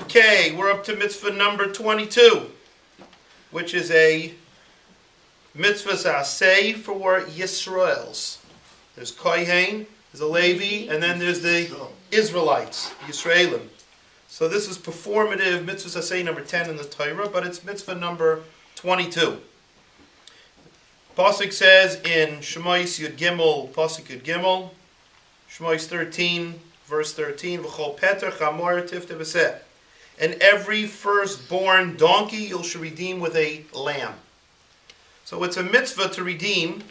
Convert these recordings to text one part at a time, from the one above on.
Okay, we're up to mitzvah number 22, which is a mitzvah aseh for Yisraels. There's kohein, there's a Levi, and then there's the Israelites, Yisraelim. So this is performative mitzvah aseh number 10 in the Torah, but it's mitzvah number 22. Pasuk says in Shemais Yud Gimel, Pasuk Yud Gimel, Shemais 13, verse 13, V'chol peter chamor tifte b'seh. And every firstborn donkey you shall redeem with a lamb. So it's a mitzvah to redeem,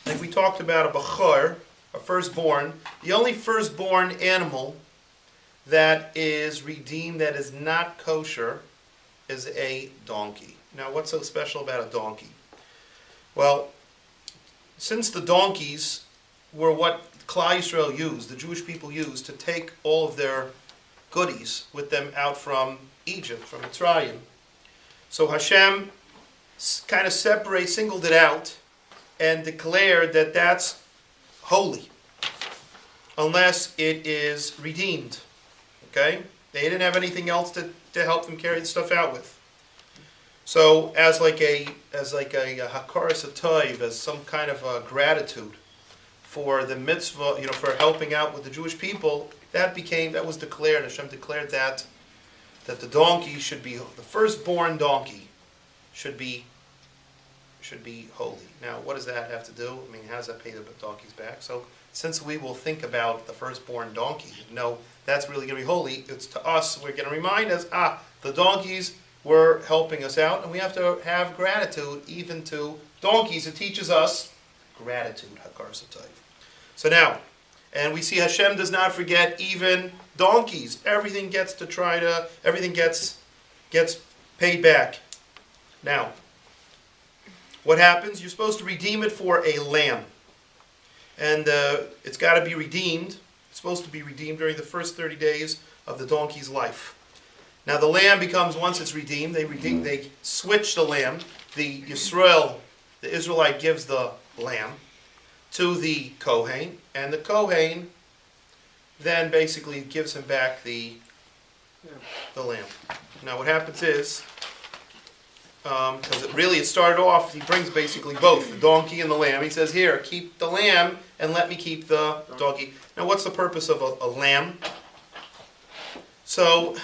like we talked about a bachar, a firstborn. The only firstborn animal that is redeemed that is not kosher is a donkey. Now what's so special about a donkey? Well, since the donkeys were what Klal Yisrael used, the Jewish people used, to take all of their goodies with them out from Egypt, from Mitzrayim. So Hashem kind of singled it out and declared that that's holy, unless it is redeemed. Okay? They didn't have anything else to help them carry the stuff out with. So as like a hakaras hatoiv, as some kind of gratitude for the mitzvah, for helping out with the Jewish people, that was declared. Hashem declared that the donkey should be, the firstborn donkey should be holy. Now, what does that have to do? I mean, how does that pay the donkeys back? So, since we will think about the firstborn donkey, that's really going to be holy. It's to us, we're going to remind us, the donkeys were helping us out, and we have to have gratitude even to donkeys. It teaches us gratitude, hakar satayv. So now, and we see Hashem does not forget even donkeys. Everything gets paid back. Now, what happens? You're supposed to redeem it for a lamb. And it's got to be redeemed. It's supposed to be redeemed during the first 30 days of the donkey's life. Now the lamb becomes, once it's redeemed, they switch the lamb. The Israelite gives the lamb to the kohein, and the kohein then basically gives him back the lamb. Now what happens is, because it started off, he brings basically both, the donkey and the lamb. He says, here, keep the lamb and let me keep the donkey. Now what's the purpose of a lamb? So,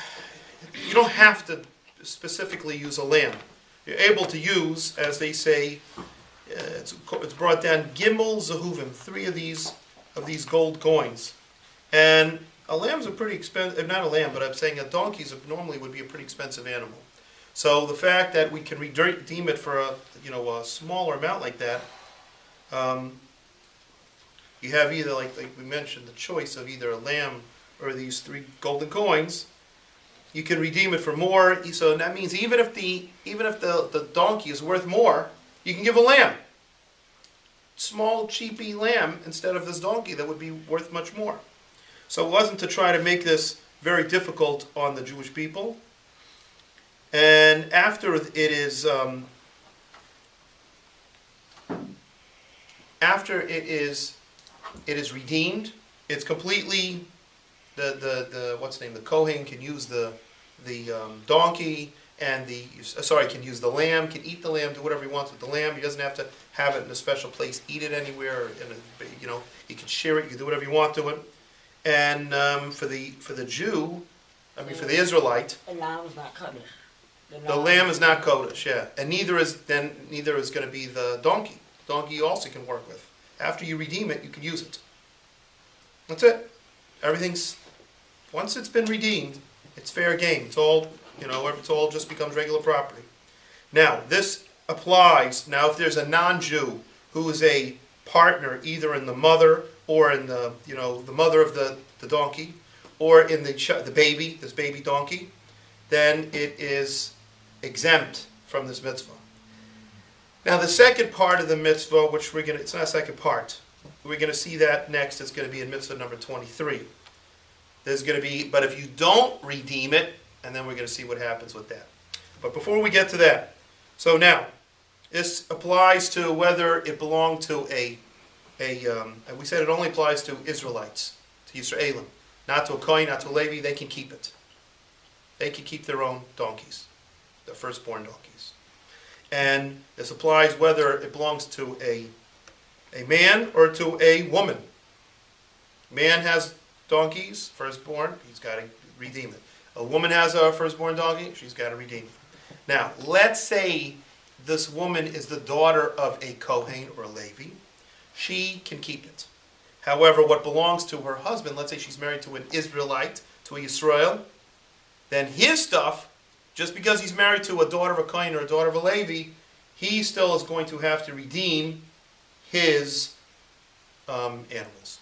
you don't have to specifically use a lamb. You're able to use, as they say, it's brought down, gimel zehuvim, 3 of these gold coins. And a lamb's a pretty expensive, not a lamb, but I'm saying a donkey normally would be a pretty expensive animal. So the fact that we can redeem it for a smaller amount like that, you have either, like we mentioned, the choice of either a lamb or these 3 golden coins. You can redeem it for more. So that means even if the donkey is worth more, you can give a lamb. Small, cheapy lamb instead of this donkey that would be worth much more. So it wasn't to try to make this very difficult on the Jewish people. And after it is redeemed, it's completely the kohen can use the donkey, and can use the lamb, can eat the lamb, do whatever he wants with the lamb. He doesn't have to have it in a special place, eat it anywhere. He can share it. You can do whatever you want to it. And for the Jew, for the Israelite, the lamb is not kodesh. The lamb is not kodesh, yeah, and neither is going to be the donkey. Donkey you also can work with. After you redeem it, you can use it. That's it. Once it's been redeemed, it's fair game. It's all, it's all just becomes regular property. Now, this applies, if there's a non-Jew who is a partner either in the mother or in the mother of the donkey, or in the baby, this baby donkey, then it is exempt from this mitzvah. Now, the second part of the mitzvah, it's not a second part. We're going to see that next. It's going to be in mitzvah number 23. There's going to be, but if you don't redeem it, and then we're going to see what happens with that. But before we get to that, so now, this applies to whether it belonged to and we said it only applies to Israelites, to Yisraelim, not to a kohen, not to a Levi. They can keep it. they can keep their own donkeys, the firstborn donkeys. And this applies whether it belongs to a man or to a woman. Man has donkeys, firstborn, he's got to redeem it. A woman has a firstborn donkey, she's got to redeem it. Now, let's say this woman is the daughter of a kohein or a Levi. She can keep it. However, what belongs to her husband, let's say she's married to an Israelite, to a Yisrael, then his stuff, just because he's married to a daughter of a kohen or a daughter of a Levi, he still is going to have to redeem his animals.